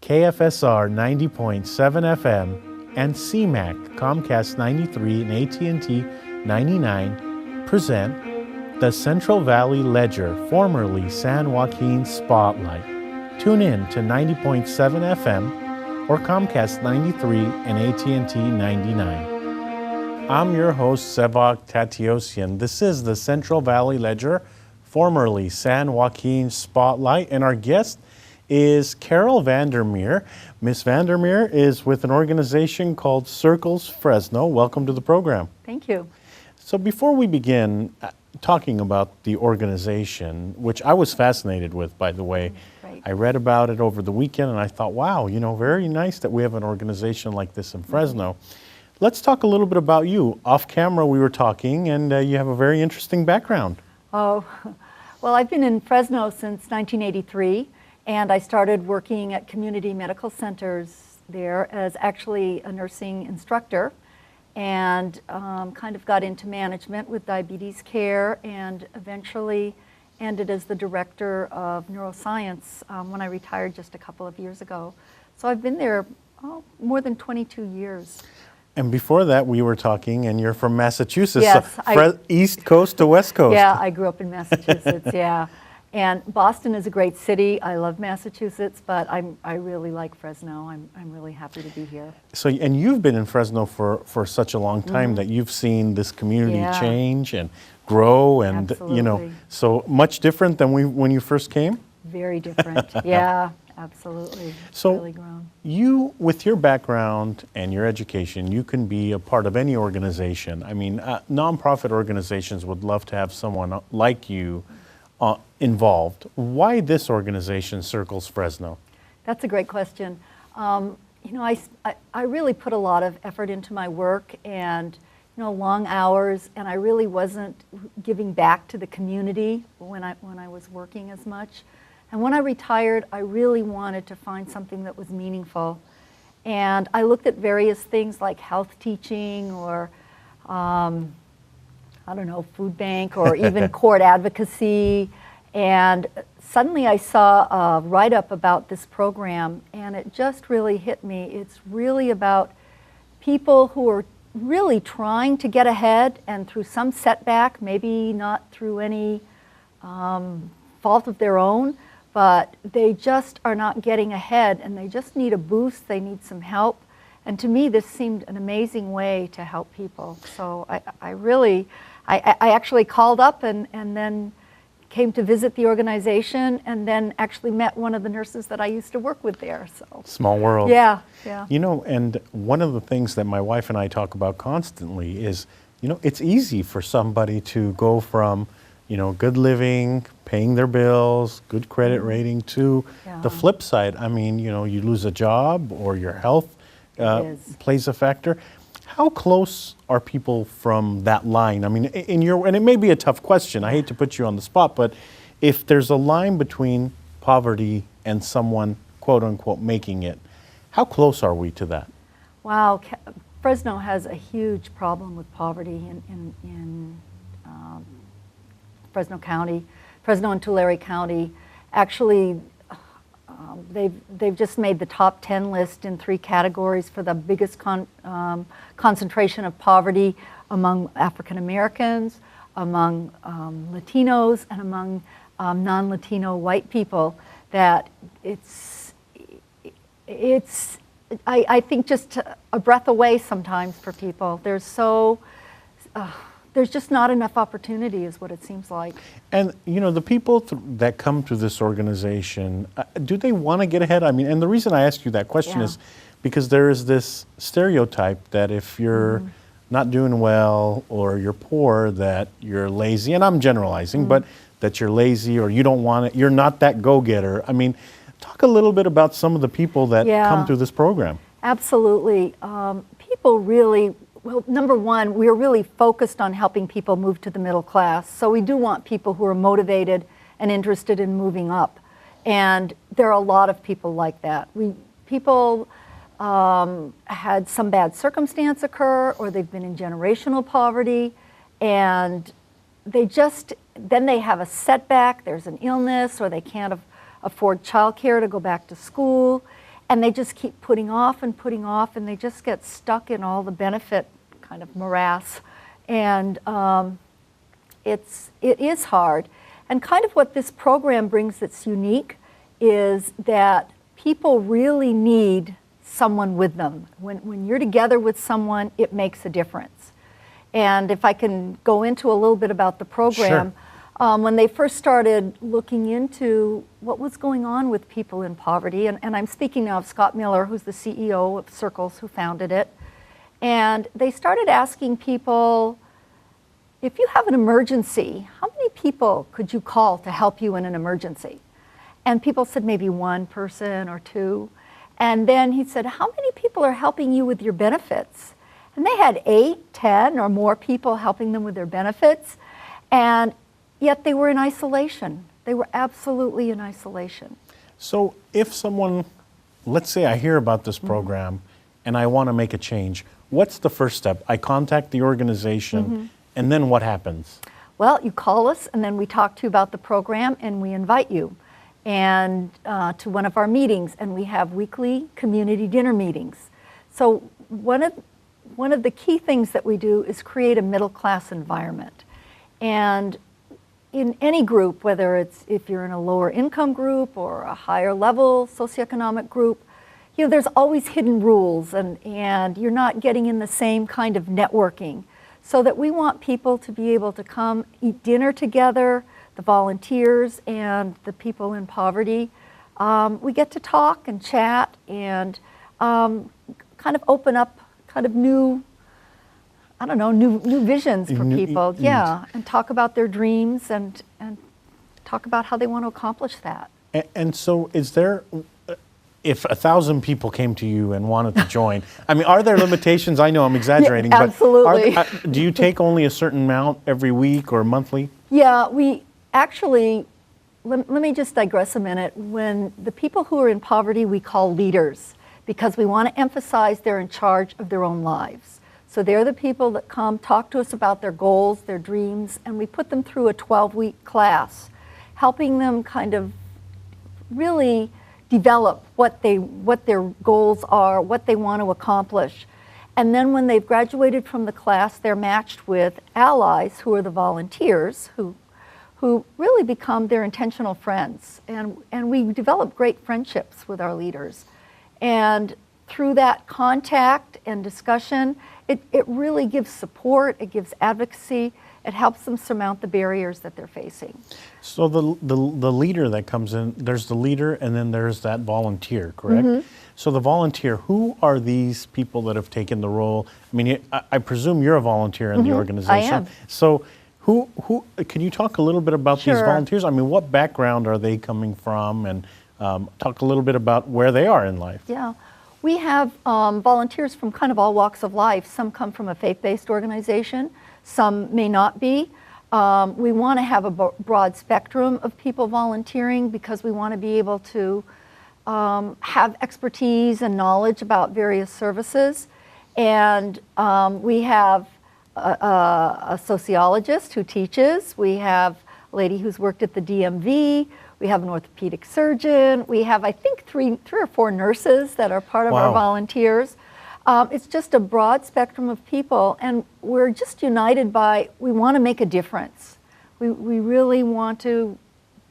KFSR 90.7 FM, and CMAC, Comcast 93 and AT&T 99 present the Central Valley Ledger, formerly San Joaquin Spotlight. Tune in to 90.7 FM or Comcast 93 and AT&T 99. I'm your host, Sevag Tateosian. This is the Central Valley Ledger, formerly San Joaquin Spotlight, and our guest is Carol Vander. Miss Vander is with an organization called Circles Fresno. Welcome to the program. Thank you. So before we begin talking about the organization, which I was fascinated with, by the way, Right. I read about it over the weekend and I thought, wow, very nice that we have an organization like this in Fresno. Let's talk a little bit about you. Off camera we were talking, and you have a very interesting background. Oh, well, I've been in Fresno since 1983, and I started working at community medical centers there as actually a nursing instructor, and kind of got into management with diabetes care, and eventually ended as the director of neuroscience when I retired just a couple of years ago. So I've been there more than 22 years. And before that, we were talking, and you're from Massachusetts, Yes, so East Coast to West Coast. Yeah, I grew up in Massachusetts, yeah. And Boston is a great city. I love Massachusetts, but I really like Fresno. I'm really happy to be here. So, and you've been in Fresno for such a long time that you've seen this community Yeah. change and grow, and Absolutely. so much different than when you first came? Very different, yeah, absolutely. It's So really grown. you, with your background and your education, you can be a part of any organization. I mean, nonprofit organizations would love to have someone like you involved. Why this organization, Circles Fresno? That's a great question. I really put a lot of effort into my work, and long hours, and I really wasn't giving back to the community when I was working as much. And when I retired, I really wanted to find something that was meaningful. And I looked at various things like health teaching, or food bank, or even court advocacy. And suddenly I saw a write-up about this program, and it just really hit me. It's really about people who are really trying to get ahead, and through some setback, maybe not through any fault of their own, but they just are not getting ahead, and they just need a boost, they need some help. And to me, this seemed an amazing way to help people. So I actually called up and then came to visit the organization, and then actually met one of the nurses that I used to work with there. So Small world. yeah. And one of the things that my wife and I talk about constantly is, it's easy for somebody to go from, good living, paying their bills, good credit rating, to the flip side. I mean, you lose a job, or your health plays a factor. How close are people from that line? I mean, and it may be a tough question, I hate to put you on the spot, but if there's a line between poverty and someone, quote unquote, making it, how close are we to that? Wow, Fresno has a huge problem with poverty in Fresno County, Fresno and Tulare County. Actually, they've just made the top 10 list in 3 categories for the biggest concentration of poverty among African Americans, among Latinos, and among non-Latino white people. That it's I think just a breath away sometimes for people. There's just not enough opportunity, is what it seems like. And the people that come to this organization, do they want to get ahead? I mean, and the reason I ask you that question is because there is this stereotype that if you're not doing well, or you're poor, that you're lazy. And I'm generalizing, but that you're lazy, or you don't want it, you're not that go-getter. I mean, talk a little bit about some of the people that come through this program. Absolutely. People really, well, number one, we're really focused on helping people move to the middle class. So we do want people who are motivated and interested in moving up. And there are a lot of people like that. People had some bad circumstance occur, or they've been in generational poverty, and then they have a setback, there's an illness, or they can't afford childcare to go back to school, and they just keep putting off, and they just get stuck in all the benefit kind of morass. And it is hard. And kind of what this program brings that's unique is that people really need someone with them. When you're together with someone, it makes a difference. And if I can go into a little bit about the program, sure. When they first started looking into what was going on with people in poverty, and I'm speaking now of Scott Miller, who's the CEO of Circles, who founded it, and they started asking people, if you have an emergency, how many people could you call to help you in an emergency? And people said maybe one person or two. And then he said, how many people are helping you with your benefits? And they had 8, 10 or more people helping them with their benefits. And yet they were in isolation. They were absolutely in isolation. So if someone, let's say I hear about this program and I want to make a change, what's the first step? I contact the organization, and then what happens? Well, you call us, and then we talk to you about the program, and we invite you and to one of our meetings, and we have weekly community dinner meetings. So one of the key things that we do is create a middle-class environment. And in any group, whether it's if you're in a lower income group or a higher level socioeconomic group, you know, there's always hidden rules, and you're not getting in the same kind of networking. So that we want people to be able to come eat dinner together, the volunteers and the people in poverty. We get to talk and chat and kind of open up kind of new, I don't know, new visions for people. Yeah, and talk about their dreams and talk about how they want to accomplish that. And so is there, if 1,000 people came to you and wanted to join, I mean, are there limitations? I know I'm exaggerating, yeah, absolutely. But do you take only a certain amount every week or monthly? Yeah, we actually, let me just digress a minute. When the people who are in poverty, we call leaders, because we want to emphasize they're in charge of their own lives. So they're the people that come talk to us about their goals, their dreams, and we put them through a 12-week class, helping them kind of really develop what their goals are, what they want to accomplish. And then when they've graduated from the class, they're matched with allies who are the volunteers who really become their intentional friends. And we develop great friendships with our leaders. And through that contact and discussion, it really gives support, it gives advocacy, it helps them surmount the barriers that they're facing. So the leader that comes in, there's the leader and then there's that volunteer, correct? So the volunteer, who are these people that have taken the role? I mean, I presume you're a volunteer in the organization. I am. So who can you talk a little bit about Sure. these volunteers? I mean, what background are they coming from? And talk a little bit about where they are in life. Yeah. We have volunteers from kind of all walks of life. Some come from a faith-based organization, some may not be. We want to have a broad spectrum of people volunteering because we want to be able to have expertise and knowledge about various services. And we have a sociologist who teaches. We have a lady who's worked at the DMV. We have an orthopedic surgeon. We have, I think, three or four nurses that are part of our volunteers. It's just a broad spectrum of people, and we're just united by, we want to make a difference. We really want to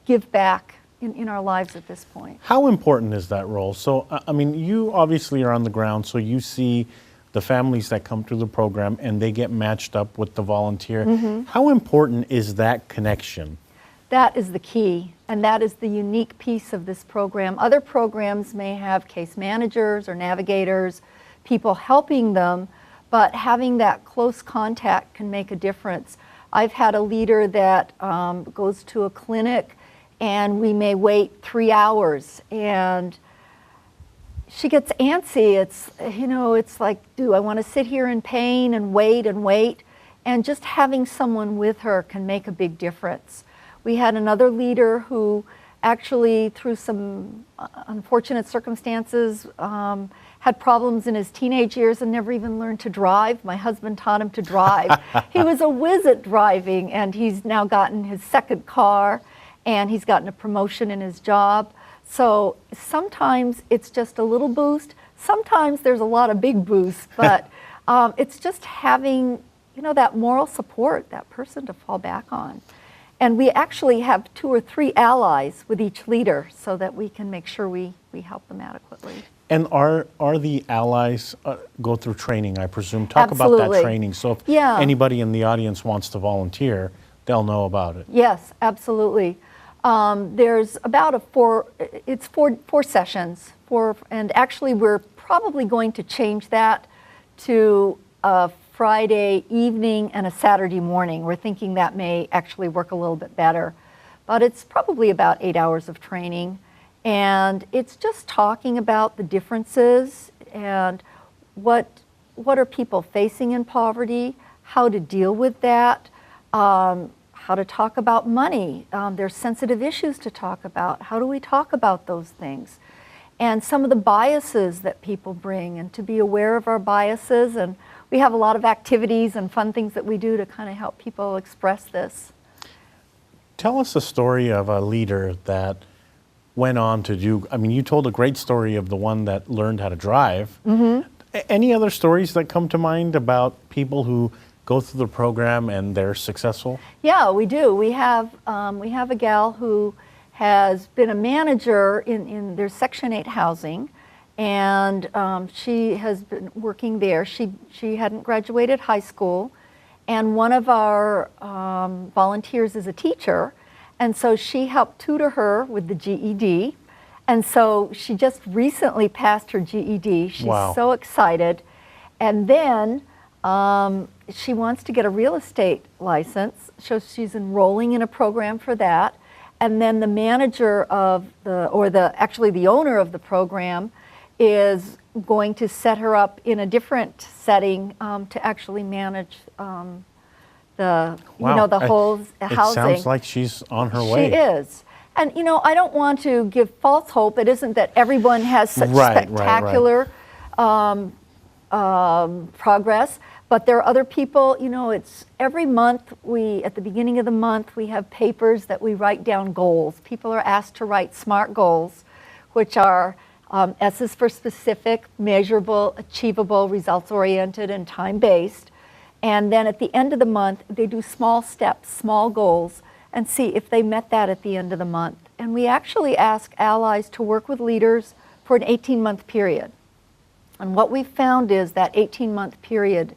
give back in our lives at this point. How important is that role? So, I mean, you obviously are on the ground, so you see the families that come through the program and they get matched up with the volunteer. How important is that connection? That is the key, and that is the unique piece of this program. Other programs may have case managers or navigators, people helping them, but having that close contact can make a difference. I've had a leader that goes to a clinic and we may wait 3 hours and she gets antsy. It's, you know, it's like, do I want to sit here in pain and wait and wait? And just having someone with her can make a big difference. We had another leader who actually, through some unfortunate circumstances, had problems in his teenage years and never even learned to drive. My husband taught him to drive. He was a whiz at driving, and he's now gotten his second car, and he's gotten a promotion in his job. So sometimes it's just a little boost. Sometimes there's a lot of big boosts, but it's just having, that moral support, that person to fall back on. And we actually have 2 or 3 allies with each leader so that we can make sure we help them adequately. And are the allies go through training, I presume? Talk Absolutely. about that training. So if anybody in the audience wants to volunteer, they'll know about it. Yes, absolutely. There's about four sessions, and actually we're probably going to change that to a Friday evening and a Saturday morning. We're thinking that may actually work a little bit better. But it's probably about 8 hours of training. And it's just talking about the differences and what are people facing in poverty, how to deal with that, how to talk about money. There's sensitive issues to talk about. How do we talk about those things? And some of the biases that people bring, and to be aware of our biases. And we have a lot of activities and fun things that we do to kind of help people express this. Tell us a story of a leader that went on to do, you told a great story of the one that learned how to drive. Mm-hmm. Any other stories that come to mind about people who go through the program and they're successful? Yeah, we do. We have a gal who has been a manager in their Section 8 housing, and she has been working there. She hadn't graduated high school, and one of our volunteers is a teacher, and so she helped tutor her with the GED, and so she just recently passed her GED. She's so excited, and then she wants to get a real estate license, so she's enrolling in a program for that. And then the manager of actually the owner of the program is going to set her up in a different setting to actually manage the whole housing. It sounds like she's on her way. She is. And I don't want to give false hope. It isn't that everyone has such spectacular progress. But there are other people, it's every month at the beginning of the month, we have papers that we write down goals. People are asked to write SMART goals, which are S is for specific, measurable, achievable, results-oriented, and time-based. And then at the end of the month, they do small steps, small goals, and see if they met that at the end of the month. And we actually ask allies to work with leaders for an 18-month period. And what we've found is that 18-month period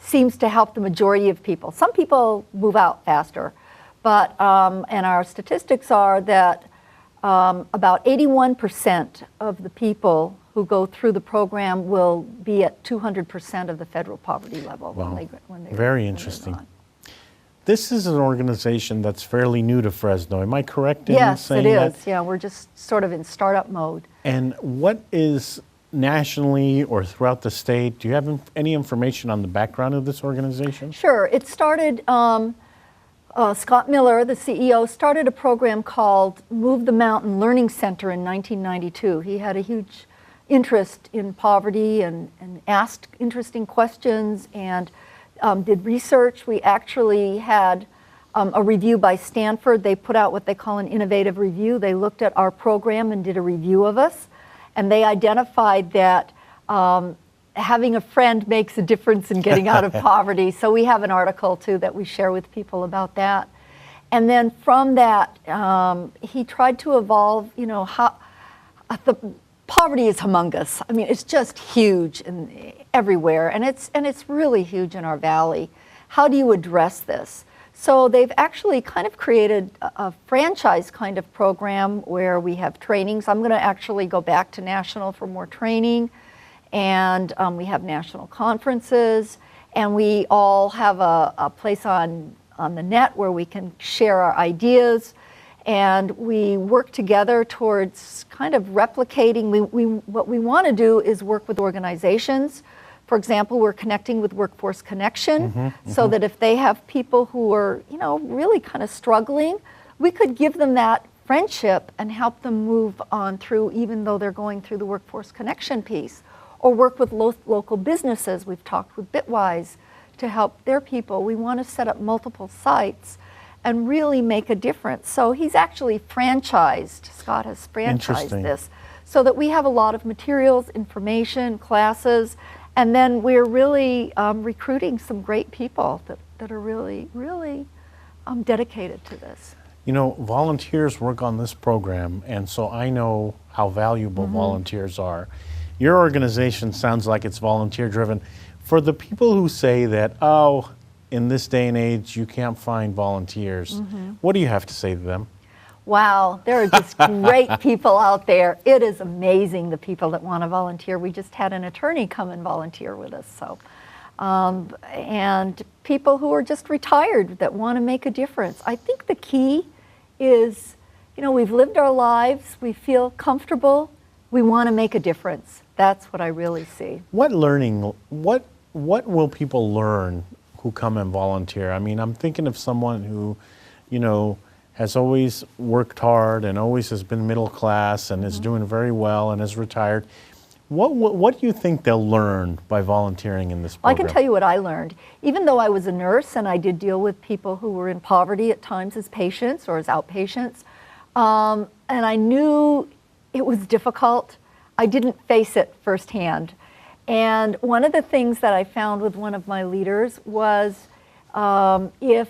seems to help the majority of people. Some people move out faster, but and our statistics are that about 81% of the people who go through the program will be at 200% of the federal poverty level when they Very interesting. This is an organization that's fairly new to Fresno. Am I correct in saying that? Yes, it is. Yeah, we're just sort of in startup mode. And what is nationally or throughout the state, do you have any information on the background of this organization? Sure. It started, Scott Miller, the CEO, started a program called Move the Mountain Learning Center in 1992. He had a huge interest in poverty and asked interesting questions and did research. We actually had a review by Stanford. They put out what they call an innovative review. They looked at our program and did a review of us. And they identified that having a friend makes a difference in getting out of poverty. So we have an article, too, that we share with people about that. And then from that, he tried to evolve, how the poverty is humongous. It's just huge everywhere, and it's really huge in our valley. How do you address this? So they've actually kind of created a franchise kind of program where we have trainings. I'm going to actually go back to national for more training, and we have national conferences, and we all have a place on the net where we can share our ideas, and we work together towards kind of replicating. What we want to do is work with organizations. For example, we're connecting with Workforce Connection so that if they have people who are, really kind of struggling, we could give them that friendship and help them move on through, even though they're going through the Workforce Connection piece. Or work with local businesses. We've talked with Bitwise to help their people. We want to set up multiple sites and really make a difference. So he's actually franchised, Scott has franchised this, so that we have a lot of materials, information, classes, and then we're really recruiting some great people that are really, really dedicated to this. You know, volunteers work on this program, and so I know how valuable volunteers are. Your organization sounds like it's volunteer driven. For the people who say that, oh, in this day and age, you can't find volunteers, what do you have to say to them? Wow, there are just great people out there. It is amazing, the people that want to volunteer. We just had an attorney come and volunteer with us. So, and people who are just retired that want to make a difference. I think the key is, you know, we've lived our lives, we feel comfortable, we want to make a difference. That's what I really see. What will people learn who come and volunteer? I mean, I'm thinking of someone who, you know, has always worked hard and always has been middle class and is doing very well and is retired. What do you think they'll learn by volunteering in this program? Well, I can tell you what I learned. Even though I was a nurse and I did deal with people who were in poverty at times as patients or as outpatients, and I knew it was difficult, I didn't face it firsthand. And one of the things that I found with one of my leaders was if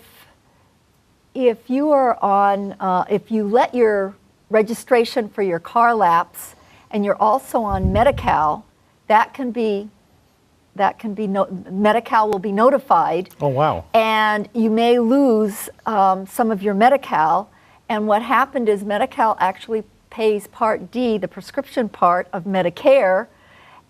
you are on, if you let your registration for your car lapse and you're also on Medi-Cal, Medi-Cal will be notified. Oh, wow. And you may lose some of your Medi-Cal. And what happened is Medi-Cal actually pays Part D, the prescription part of Medicare.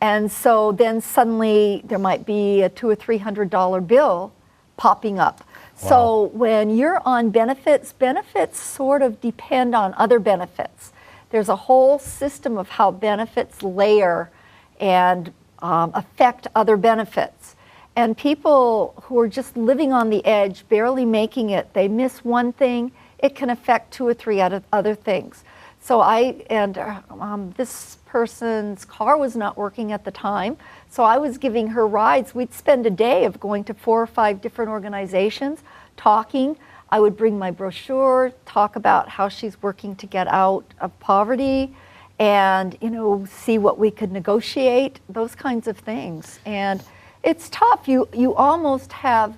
And so then suddenly there might be a $200 or $300 bill popping up. Wow. So when you're on benefits, benefits sort of depend on other benefits. There's a whole system of how benefits layer and affect other benefits. And people who are just living on the edge, barely making it, they miss one thing, it can affect 2 or 3 other things. So this person's car was not working at the time, so I was giving her rides. We'd spend a day of going to 4 or 5 different organizations, talking. I would bring my brochure, talk about how she's working to get out of poverty, and see what we could negotiate, those kinds of things. And it's tough. You almost have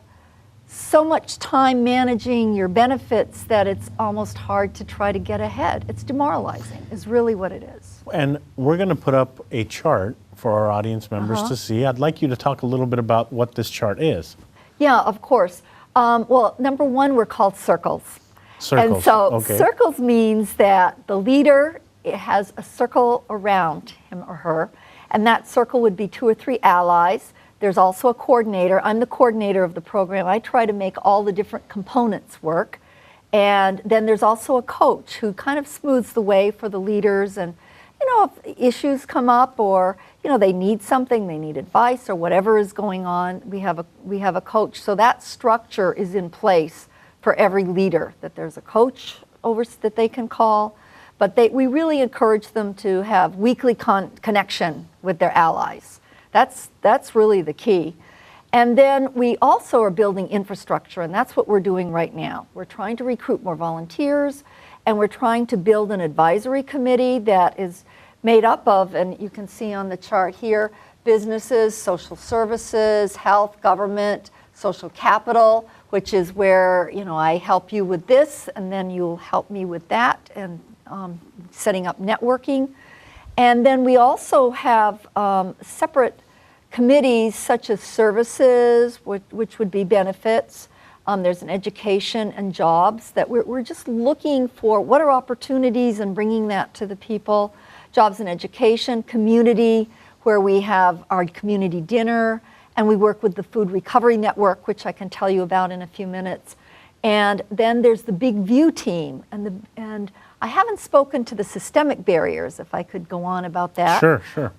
so much time managing your benefits that it's almost hard to try to get ahead. It's demoralizing, is really what it is. And we're going to put up a chart for our audience members to see. I'd like you to talk a little bit about what this chart is. Yeah, of course. Well, number one, we're called circles. Circles. And so okay. Circles means that the leader has a circle around him or her, and that circle would be 2 or 3 allies. There's also a coordinator. I'm the coordinator of the program. I try to make all the different components work. And then there's also a coach who kind of smooths the way for the leaders. And, if issues come up or, they need something, they need advice or whatever is going on, we have a coach. So that structure is in place for every leader, that there's a coach that they can call. But we really encourage them to have weekly connection with their allies. That's really the key. And then we also are building infrastructure, and that's what we're doing right now. We're trying to recruit more volunteers, and we're trying to build an advisory committee that is made up of, and you can see on the chart here, businesses, social services, health, government, social capital, which is where, I help you with this, and then you'll help me with that, and setting up networking. And then we also have separate committees such as services, which would be benefits. There's an education and jobs that we're just looking for what are opportunities and bringing that to the people. Jobs and education, community, where we have our community dinner, and we work with the Food Recovery Network, which I can tell you about in a few minutes. And then there's the Big View team, and I haven't spoken to the systemic barriers, if I could go on about that. Sure.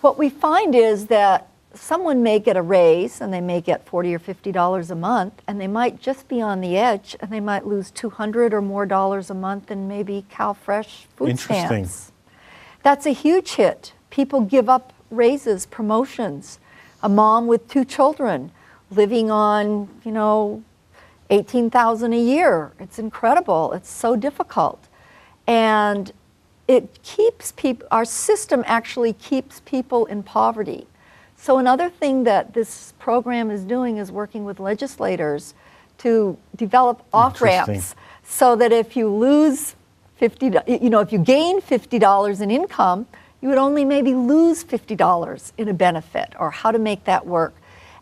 What we find is that someone may get a raise and they may get $40 or $50 a month, and they might just be on the edge, and they might lose $200 or more a month in maybe CalFresh food stamps. That's a huge hit. People give up raises, promotions. A mom with 2 children living on, $18,000 a year. It's incredible. It's so difficult. And it keeps people, our system actually keeps people in poverty. So another thing that this program is doing is working with legislators to develop off-ramps so that if you lose if you gain $50 in income, you would only maybe lose $50 in a benefit, or how to make that work.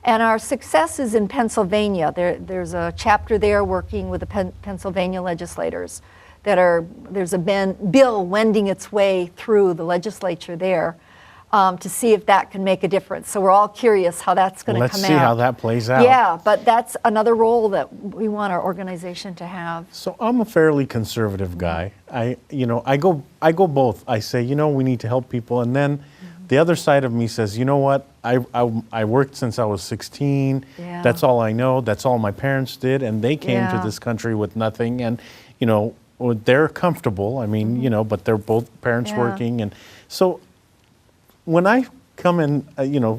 And our success is in Pennsylvania. There's a chapter there working with the Pennsylvania legislators there's a bill wending its way through the legislature there to see if that can make a difference. So we're all curious how that's going to come out. Let's see how that plays out. Yeah, but that's another role that we want our organization to have. So I'm a fairly conservative guy. I go both. I say, we need to help people, and then the other side of me says, you know what? I worked since I was 16. Yeah. That's all I know. That's all my parents did, and they came to this country with nothing, and they're comfortable. I mean, but they're both parents working, and so when I come in,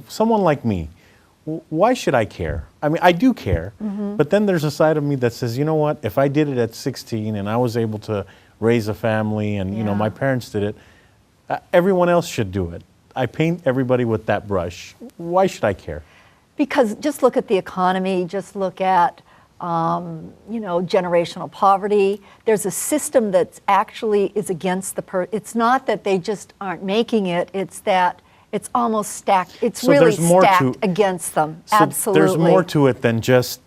someone like me, why should I care? I mean, I do care, but then there's a side of me that says, you know what? If I did it at 16 and I was able to raise a family, and my parents did it, everyone else should do it. I paint everybody with that brush. Why should I care? Because just look at the economy, just look at generational poverty. There's a system that's actually is against it's not that they just aren't making it, it's that it's almost stacked. It's so really stacked against them. So absolutely. There's more to it than just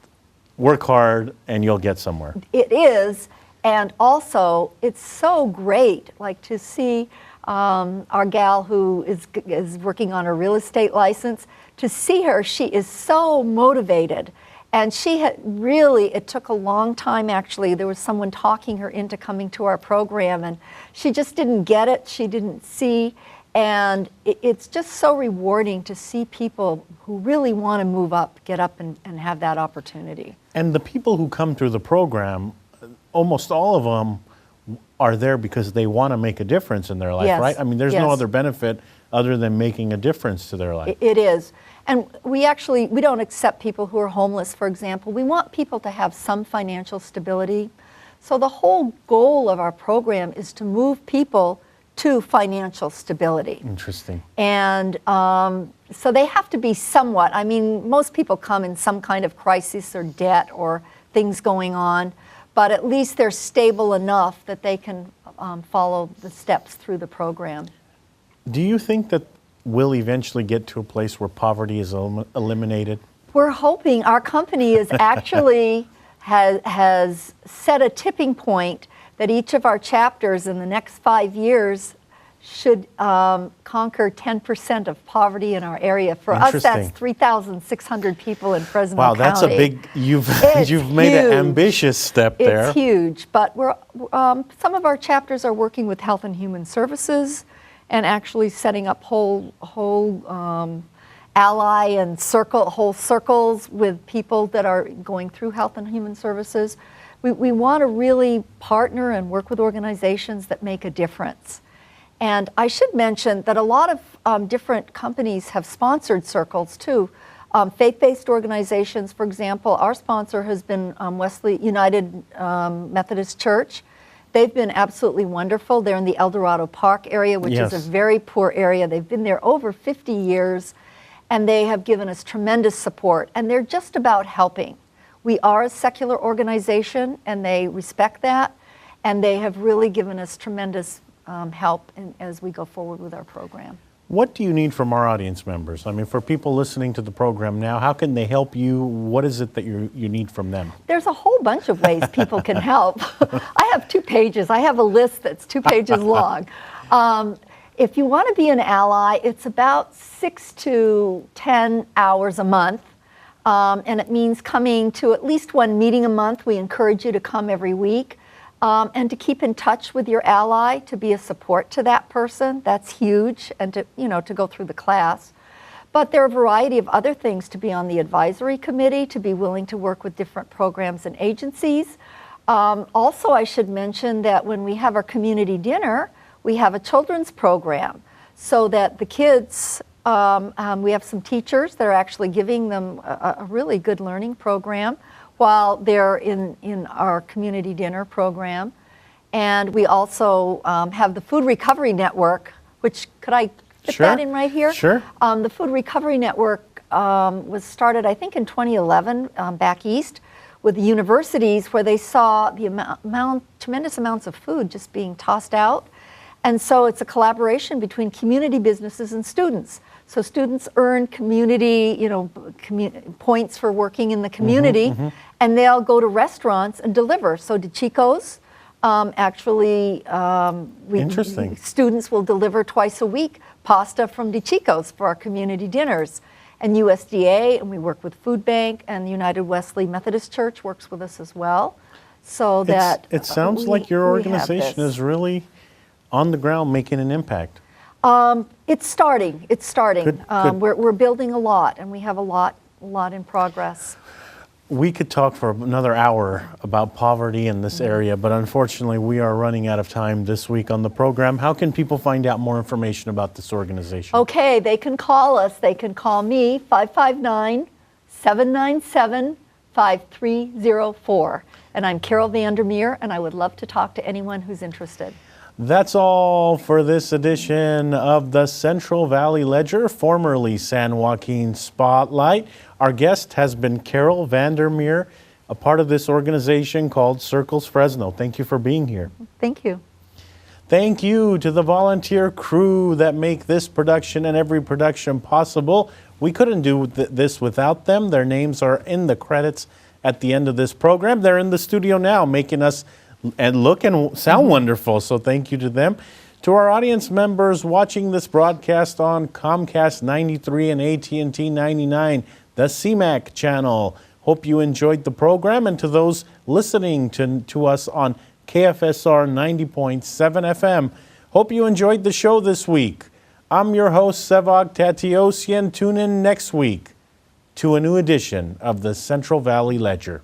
work hard and you'll get somewhere. It is, and also it's so great, like to see our gal who is working on a real estate license, to see her, she is so motivated. And she had it took a long time actually. There was someone talking her into coming to our program, and she just didn't get it, she didn't see. And it's just so rewarding to see people who really want to move up, get up and have that opportunity. And the people who come through the program, almost all of them are there because they want to make a difference in their life, right? I mean, there's no other benefit other than making a difference to their life. It is. And we don't accept people who are homeless, for example. We want people to have some financial stability. So the whole goal of our program is to move people to financial stability. Interesting. And so they have to be somewhat, I mean, most people come in some kind of crisis or debt or things going on, but at least they're stable enough that they can follow the steps through the program. Do you think that we'll eventually get to a place where poverty is eliminated? We're hoping. Our company is actually has set a tipping point that each of our chapters in the next 5 years should conquer 10% of poverty in our area. For us, that's 3,600 people in Fresno County. Wow, that's a big, you've made an ambitious step there. It's huge, but some of our chapters are working with Health and Human Services and actually setting up whole ally and whole circles with people that are going through Health and Human Services. We want to really partner and work with organizations that make a difference. And I should mention that a lot of different companies have sponsored Circles too. Faith-based organizations, for example, our sponsor has been Wesley United Methodist Church. They've been absolutely wonderful. They're in the El Dorado Park area, which is a very poor area. They've been there over 50 years, and they have given us tremendous support, and they're just about helping. We are a secular organization, and they respect that, and they have really given us tremendous help as we go forward with our program. What do you need from our audience members? I mean, for people listening to the program now, how can they help you? What is it that you need from them? There's a whole bunch of ways people can help. I have 2 pages. I have a list that's 2 pages long. If you want to be an ally, it's about 6 to 10 hours a month. And it means coming to at least 1 meeting a month. We encourage you to come every week. And to keep in touch with your ally, to be a support to that person, that's huge, and to go through the class. But there are a variety of other things: to be on the advisory committee, to be willing to work with different programs and agencies. Also, I should mention that when we have our community dinner, we have a children's program, so that the kids, we have some teachers that are actually giving them a really good learning program, while they're in our community dinner program. And we also have the Food Recovery Network, which, could I fit Sure. that in right here? Sure. The Food Recovery Network was started, I think, in 2011 back east with the universities, where they saw the tremendous amounts of food just being tossed out. And so it's a collaboration between community businesses and students. So students earn community, points for working in the community, and they'll go to restaurants and deliver. So DeChico's, Interesting. students will deliver twice a week pasta from DeChico's for our community dinners. And USDA, and we work with Food Bank, and the United Wesley Methodist Church works with us as well. So that it sounds like your organization is really on the ground making an impact. It's starting. It's starting. Good. We're building a lot, and we have a lot in progress. We could talk for another hour about poverty in this area, but unfortunately we are running out of time this week on the program. How can people find out more information about this organization? Okay, they can call us. They can call me, 559-797-5304. And I'm Carol Vander, Meer, and I would love to talk to anyone who's interested. That's all for this edition of the Central Valley Ledger, formerly San Joaquin Spotlight. Our guest has been Carol Vander, Meer, a part of this organization called Circles Fresno. Thank you for being here. Thank you. Thank you to the volunteer crew that make this production and every production possible. We couldn't do this without them. Their names are in the credits at the end of this program. They're in the studio now making us and look and sound wonderful, so thank you to them. To our audience members watching this broadcast on Comcast 93 and AT&T 99, the CMAC channel, hope you enjoyed the program. And to those listening to us on KFSR 90.7 FM, hope you enjoyed the show this week. I'm your host, Sevag Tateosian. Tune in next week to a new edition of the Central Valley Ledger.